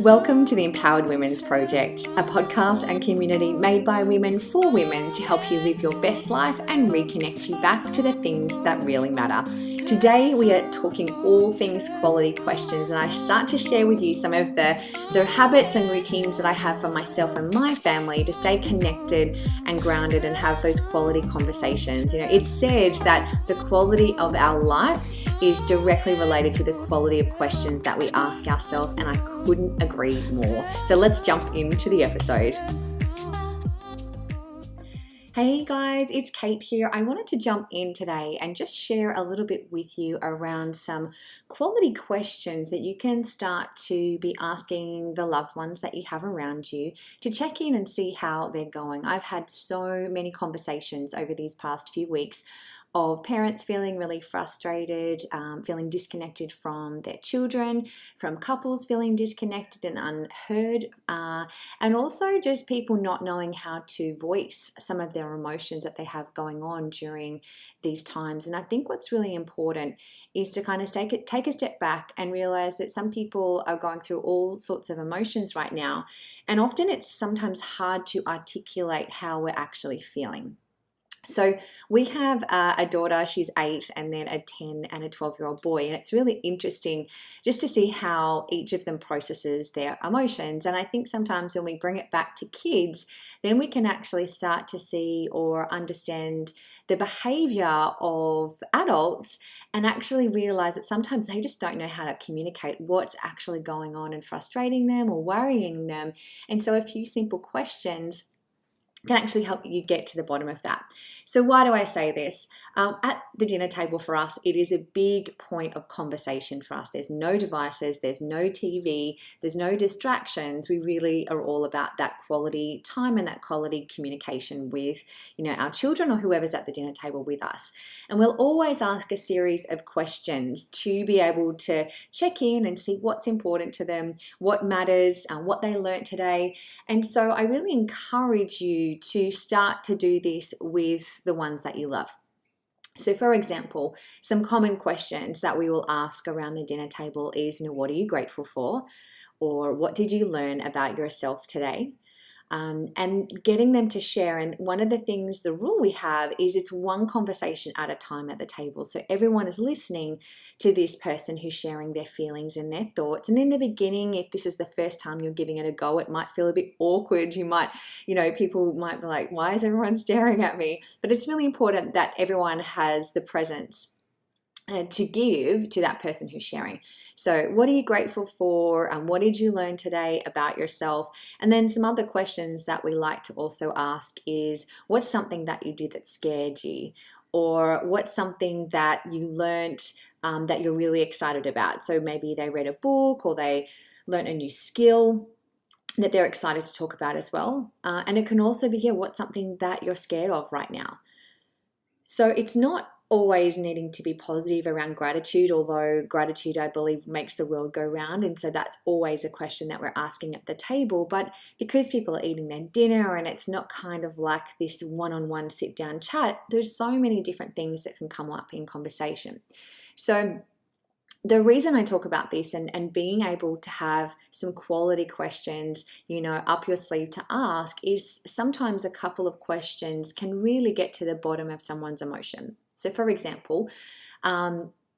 Welcome to the Empowered Women's Project, a podcast and community made by women for women to help you live your best life and reconnect you back to the things that really matter. Today we are talking all things quality questions, and I start to share with you some of the habits and routines that I have for myself and my family to stay connected and grounded and have those quality conversations. It's said that the quality of our life is directly related to the quality of questions that we ask ourselves, and I couldn't agree more. So let's jump into the episode. Hey guys, it's Kate here. I wanted to jump in today and just share a little bit with you around some quality questions that you can start to be asking the loved ones that you have around you to check in and see how they're going. I've had so many conversations over these past few weeks of parents feeling really frustrated, feeling disconnected from their children, from couples feeling disconnected and unheard, and also just people not knowing how to voice some of their emotions that they have going on during these times. And I think what's really important is to kind of take a step back and realize that some people are going through all sorts of emotions right now, and often it's sometimes hard to articulate how we're actually feeling. So we have a daughter, she's 8, and then a 10 and a 12-year-old boy. And it's really interesting just to see how each of them processes their emotions. And I think sometimes when we bring it back to kids, then we can actually start to see or understand the behavior of adults and actually realize that sometimes they just don't know how to communicate what's actually going on and frustrating them or worrying them. And so a few simple questions can actually help you get to the bottom of that. So why do I say this? At the dinner table for us, it is a big point of conversation for us. There's no devices, there's no TV, there's no distractions. We really are all about that quality time and that quality communication with, our children or whoever's at the dinner table with us. And we'll always ask a series of questions to be able to check in and see what's important to them, what matters, what they learned today. And so I really encourage you to start to do this with the ones that you love. So for example, some common questions that we will ask around the dinner table is, what are you grateful for? Or what did you learn about yourself today? And getting them to share. And one of the things, the rule we have is it's one conversation at a time at the table. So everyone is listening to this person who's sharing their feelings and their thoughts. And in the beginning, if this is the first time you're giving it a go, it might feel a bit awkward. You might, people might be like, why is everyone staring at me? But it's really important that everyone has the presence to give to that person who's sharing. So what are you grateful for? And what did you learn today about yourself? And then some other questions that we like to also ask is, what's something that you did that scared you? Or what's something that you learned that you're really excited about? So maybe they read a book or they learned a new skill that they're excited to talk about as well. And it can also be, what's something that you're scared of right now? So it's not always needing to be positive around gratitude, although gratitude, I believe, makes the world go round. And so that's always a question that we're asking at the table. But because people are eating their dinner and it's not kind of like this one-on-one sit-down chat, there's so many different things that can come up in conversation. So the reason I talk about this and being able to have some quality questions, up your sleeve to ask is sometimes a couple of questions can really get to the bottom of someone's emotion. So for example,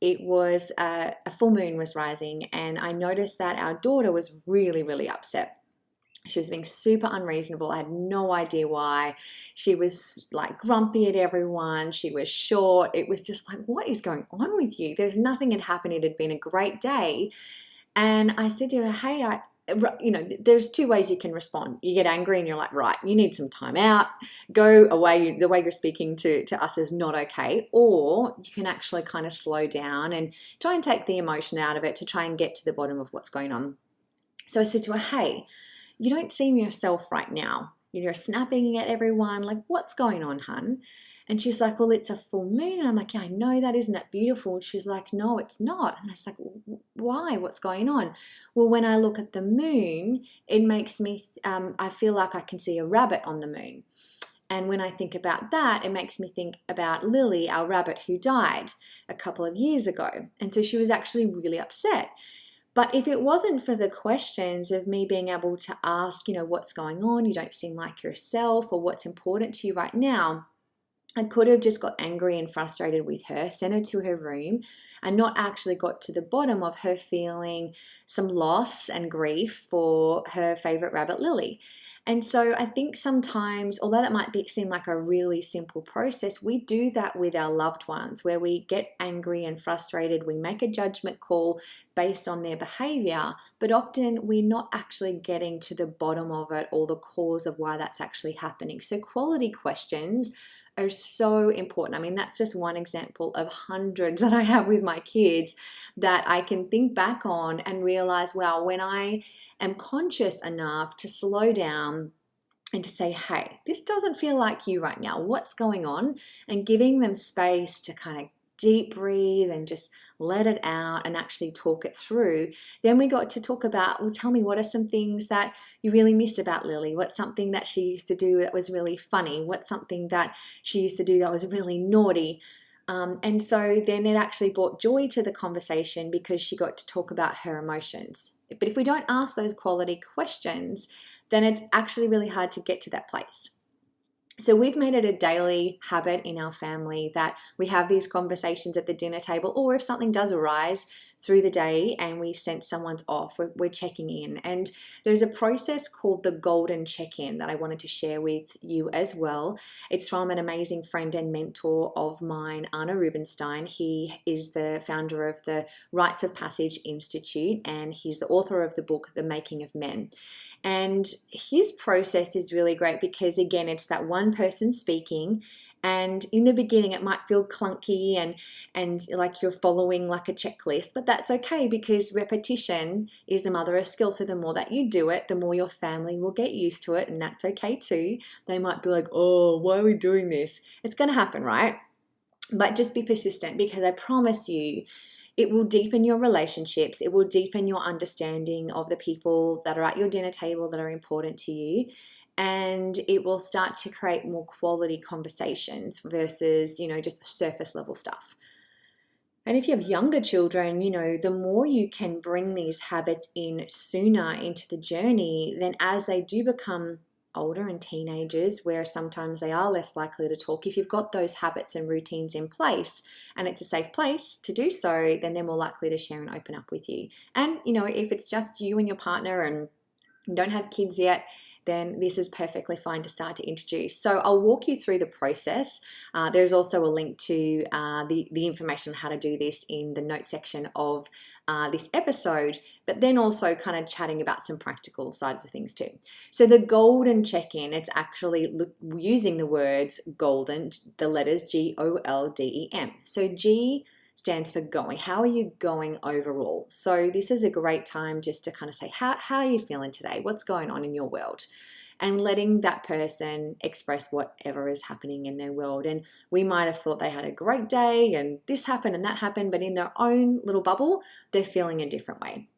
it was a full moon was rising, and I noticed that our daughter was really, really upset. She was being super unreasonable. I had no idea why. She was like grumpy at everyone. She was short. It was just like, what is going on with you? There's nothing had happened. It had been a great day. And I said to her, hey, there's two ways you can respond. You get angry and you're like, right, you need some time out. Go away. The way you're speaking to us is not okay. Or you can actually kind of slow down and try and take the emotion out of it to try and get to the bottom of what's going on. So I said to her, hey, you don't seem yourself right now. You're snapping at everyone. Like, what's going on, hun? And she's like, well, it's a full moon. And I'm like, yeah, I know that. Isn't it beautiful? And she's like, no, it's not. And I was like, why? What's going on? Well, when I look at the moon, it makes me, I feel like I can see a rabbit on the moon. And when I think about that, it makes me think about Lily, our rabbit who died a couple of years ago. And so she was actually really upset. But if it wasn't for the questions of me being able to ask, what's going on? You don't seem like yourself, or what's important to you right now, I could have just got angry and frustrated with her, sent her to her room, and not actually got to the bottom of her feeling some loss and grief for her favorite rabbit, Lily. And so I think sometimes, although that might seem like a really simple process, we do that with our loved ones, where we get angry and frustrated. We make a judgment call based on their behavior, but often we're not actually getting to the bottom of it or the cause of why that's actually happening. So quality questions are so important. I mean, that's just one example of hundreds that I have with my kids that I can think back on and realize, wow, when I am conscious enough to slow down and to say, hey, this doesn't feel like you right now. What's going on? And giving them space to kind of deep breathe and just let it out and actually talk it through. Then we got to talk about, well, tell me, what are some things that you really missed about Lily? What's something that she used to do that was really funny? What's something that she used to do that was really naughty? And so then it actually brought joy to the conversation because she got to talk about her emotions. But if we don't ask those quality questions, then it's actually really hard to get to that place. So we've made it a daily habit in our family that we have these conversations at the dinner table, or if something does arise through the day and we sense someone's off, we're checking in. And there's a process called the golden check-in that I wanted to share with you as well. It's from an amazing friend and mentor of mine, Arne Rubinstein. He is the founder of the Rites of Passage Institute, and he's the author of the book, The Making of Men. And his process is really great because, again, it's that one person speaking, and in the beginning it might feel clunky and like you're following like a checklist, but that's okay because repetition is the mother of skill. So the more that you do it, the more your family will get used to it, and that's okay too. They might be like, oh, why are we doing this? It's going to happen, right? But just be persistent, because I promise you, it will deepen your relationships. It will deepen your understanding of the people that are at your dinner table that are important to you. And it will start to create more quality conversations versus, just surface level stuff. And if you have younger children, the more you can bring these habits in sooner into the journey, then as they do become older and teenagers, where sometimes they are less likely to talk, if you've got those habits and routines in place and it's a safe place to do so, then they're more likely to share and open up with you. And if it's just you and your partner and you don't have kids yet, then this is perfectly fine to start to introduce. So I'll walk you through the process. There's also a link to the information on how to do this in the notes section of this episode, but then also kind of chatting about some practical sides of things too. So the golden check-in, it's actually using the words golden, the letters Golden. So G stands for going. How are you going overall? So this is a great time just to kind of say, how are you feeling today? What's going on in your world? And letting that person express whatever is happening in their world. And we might have thought they had a great day and this happened and that happened, but in their own little bubble, they're feeling a different way.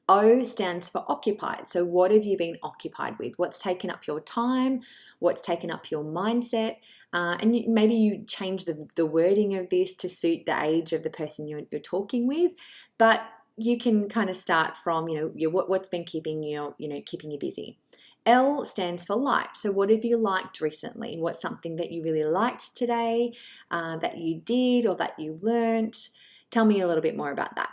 O stands for occupied. So what have you been occupied with? What's taken up your time? What's taken up your mindset? And maybe you change the wording of this to suit the age of the person you're talking with, but you can kind of start from, what's been keeping you busy. L stands for liked. So what have you liked recently? What's something that you really liked today, that you did or that you learnt? Tell me a little bit more about that.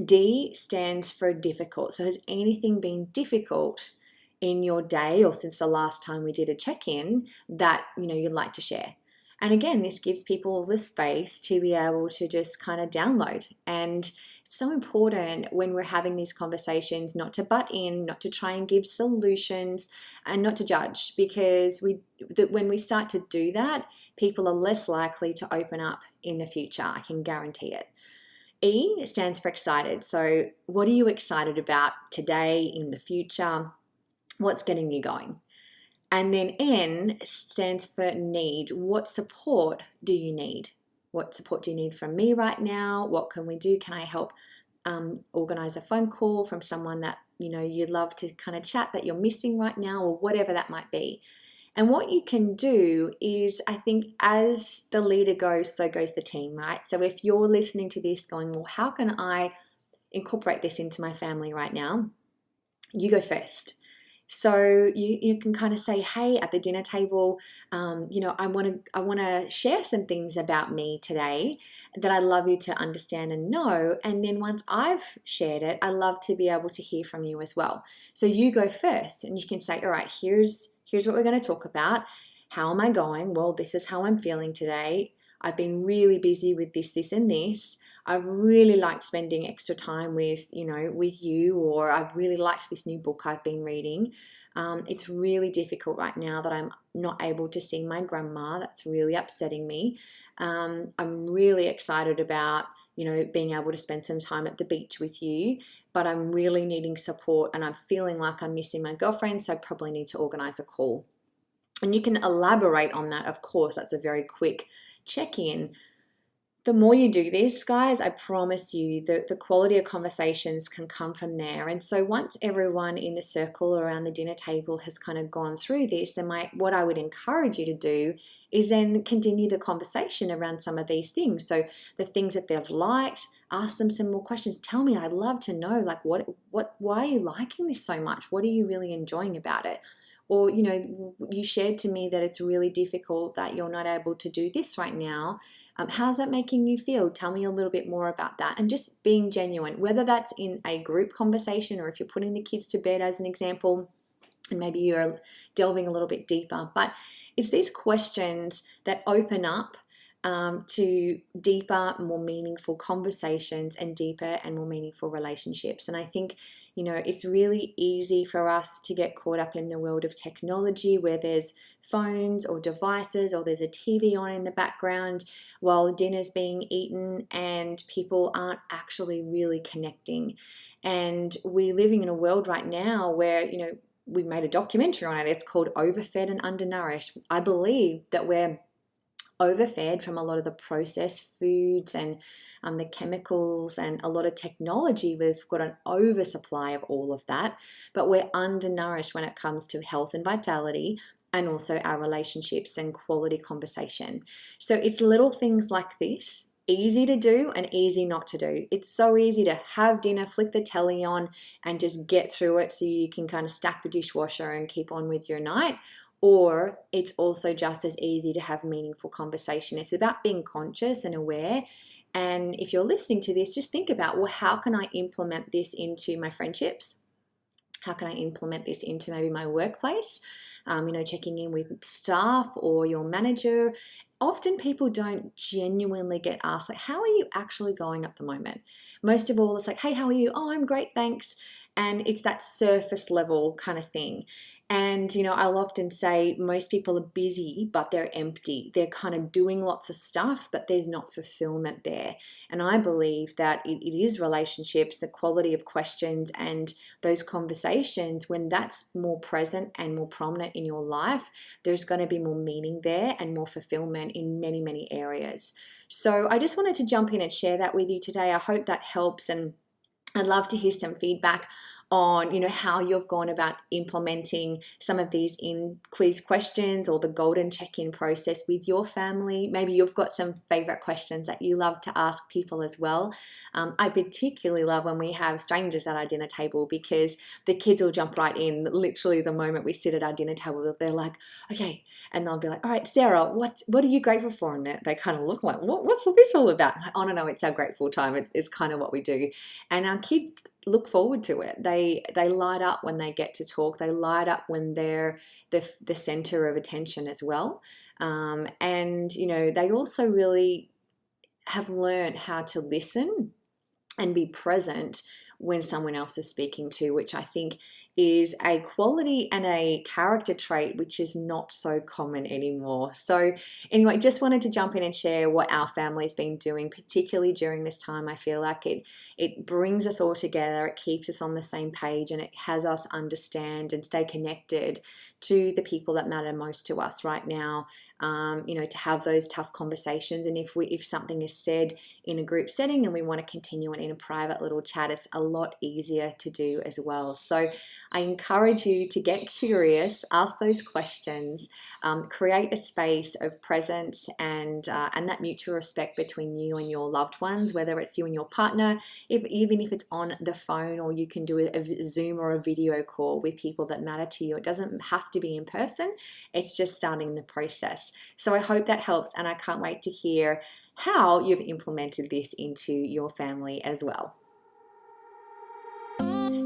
D stands for difficult. So has anything been difficult in your day or since the last time we did a check-in that you'd like to share? And again, this gives people the space to be able to just kind of download. And it's so important when we're having these conversations not to butt in, not to try and give solutions, and not to judge, because when we start to do that, people are less likely to open up in the future. I can guarantee it. E stands for excited. So what are you excited about today, in the future? What's getting you going? And then N stands for need. What support do you need? What support do you need from me right now? What can we do? Can I help organize a phone call from someone that you'd love to kind of chat that you're missing right now, or whatever that might be? And what you can do is, I think, as the leader goes, so goes the team, right? So if you're listening to this going, well, how can I incorporate this into my family right now. You go first. So you can kind of say, hey, at the dinner table, I want to share some things about me today that I'd love you to understand and know. And then once I've shared it, I love to be able to hear from you as well. So you go first, and you can say, all right, here's what we're going to talk about. How am I going? Well, this is how I'm feeling today. I've been really busy with this, and this. I've really liked spending extra time with you, or I've really liked this new book I've been reading. It's really difficult right now that I'm not able to see my grandma. That's really upsetting me. I'm really excited about, being able to spend some time at the beach with you, but I'm really needing support, and I'm feeling like I'm missing my girlfriend, so I probably need to organize a call. And you can elaborate on that, of course. That's a very quick check-in. The more you do this, guys, I promise you that the quality of conversations can come from there. And so once everyone in the circle around the dinner table has kind of gone through this, then what I would encourage you to do is then continue the conversation around some of these things. So the things that they've liked, ask them some more questions. Tell me, I'd love to know, like, why are you liking this so much? What are you really enjoying about it? Or, you shared to me that it's really difficult that you're not able to do this right now. How's that making you feel? Tell me a little bit more about that. And just being genuine, whether that's in a group conversation or if you're putting the kids to bed as an example, and maybe you're delving a little bit deeper. But it's these questions that open up to deeper, more meaningful conversations and deeper and more meaningful relationships. And I think, it's really easy for us to get caught up in the world of technology where there's phones or devices or there's a TV on in the background while dinner's being eaten and people aren't actually really connecting. And we're living in a world right now where, we made a documentary on it. It's called Overfed and Undernourished. I believe that we're overfed from a lot of the processed foods and the chemicals and a lot of technology. We've got an oversupply of all of that, but we're undernourished when it comes to health and vitality and also our relationships and quality conversation. So it's little things like this, easy to do and easy not to do. It's so easy to have dinner, flick the telly on and just get through it so you can kind of stack the dishwasher and keep on with your night. Or it's also just as easy to have meaningful conversation. It's about being conscious and aware. And if you're listening to this, just think about, well, how can I implement this into my friendships? How can I implement this into maybe my workplace? Checking in with staff or your manager. Often people don't genuinely get asked, like, how are you actually going at the moment? Most of all, it's like, hey, how are you? Oh, I'm great, thanks. And it's that surface level kind of thing. And, I'll often say most people are busy, but they're empty. They're kind of doing lots of stuff, but there's not fulfillment there. And I believe that it is relationships, the quality of questions and those conversations, when that's more present and more prominent in your life, there's going to be more meaning there and more fulfillment in many, many areas. So I just wanted to jump in and share that with you today. I hope that helps, and I'd love to hear some feedback on, how you've gone about implementing some of these in-quiz questions or the golden check-in process with your family. Maybe you've got some favorite questions that you love to ask people as well. I particularly love when we have strangers at our dinner table because the kids will jump right in. Literally the moment we sit at our dinner table, they're like, okay. And they'll be like, all right, Sarah, what are you grateful for? And they kind of look like, what's all this all about? And I don't know, it's our grateful time. It's kind of what we do. And our kids look forward to it. They light up when they get to talk. They light up when they're the center of attention as well. And they also really have learned how to listen and be present when someone else is speaking to, which I think is a quality and a character trait which is not so common anymore. So anyway, just wanted to jump in and share what our family's been doing, particularly during this time. I feel like it brings us all together, it keeps us on the same page, and it has us understand and stay connected to the people that matter most to us right now. To have those tough conversations, and if something is said in a group setting and we want to continue it in a private little chat, it's a lot easier to do as well. So I encourage you to get curious, ask those questions, create a space of presence and that mutual respect between you and your loved ones, whether it's you and your partner, even if it's on the phone, or you can do a Zoom or a video call with people that matter to you. It doesn't have to be in person. It's just starting the process. So I hope that helps, and I can't wait to hear how you've implemented this into your family as well.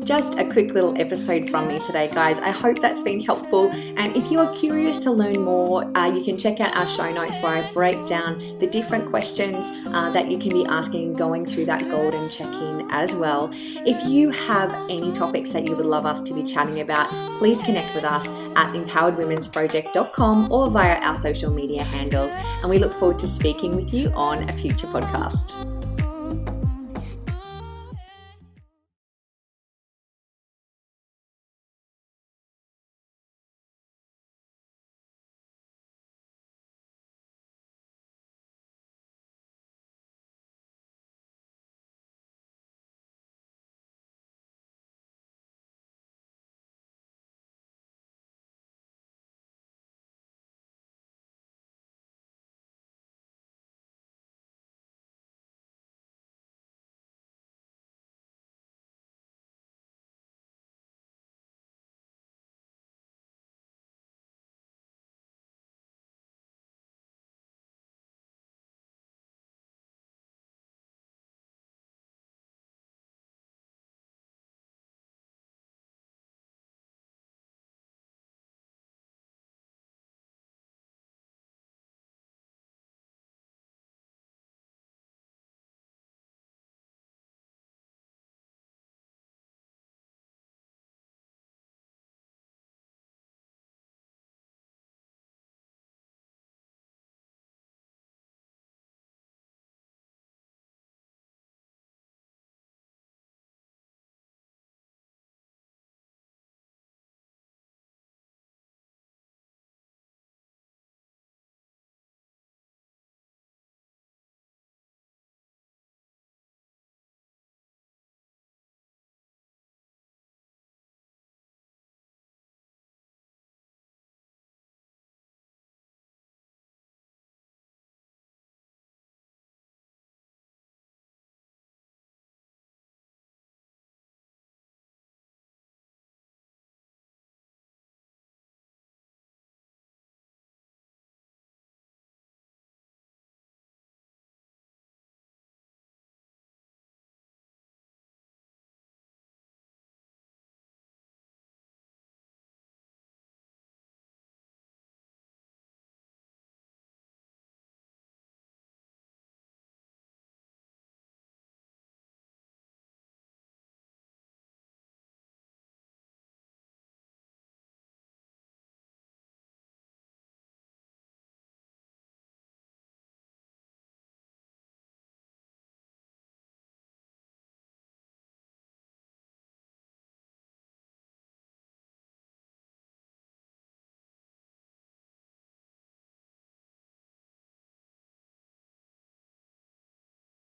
Just a quick little episode from me today, guys. I hope that's been helpful. And if you are curious to learn more, you can check out our show notes where I break down the different questions that you can be asking, going through that golden check-in as well. If you have any topics that you would love us to be chatting about, please connect with us at empoweredwomensproject.com or via our social media handles. And we look forward to speaking with you on a future podcast.